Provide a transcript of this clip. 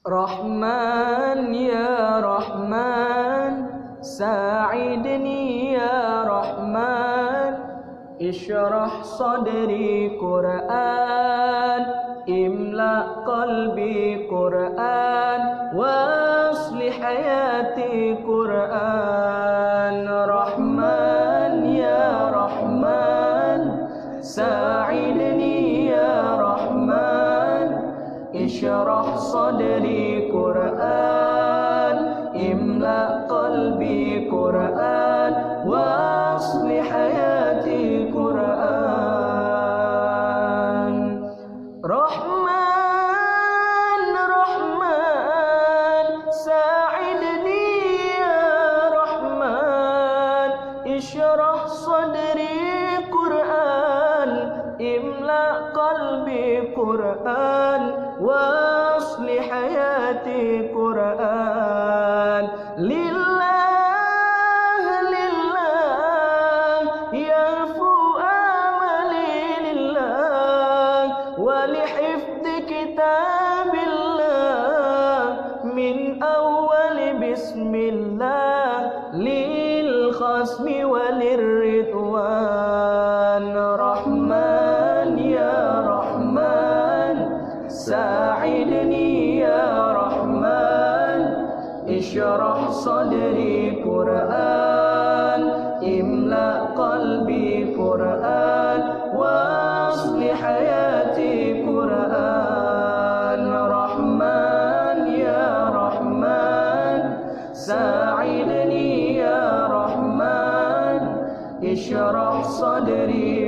رحمن يا رحمن ساعدني يا رحمن اشرح صدري قرآن املأ قلبي قرآن واصلح حياتي قرآن رحمن يا رحمن ساعدني يا رحمن اشرح صدري قرآن املأ قلبي قرآن واصلح حياتي قرآن رحمن رحمن ساعدني يا رحمن اشرح صدري قرآن املأ قلبي قرآن واصلح حياتي قرآن لله لله يهفو آملي لله ولحفظ كتاب الله من أول بسم الله للخصم وللرضوان رحمن يا رحمن ساعدني يا رحمن اشرح صدري قرآن املأ قلبي قرآن واصلح حياتي قرآن رحمن يا رحمن ساعدني يا رحمن اشرح صدري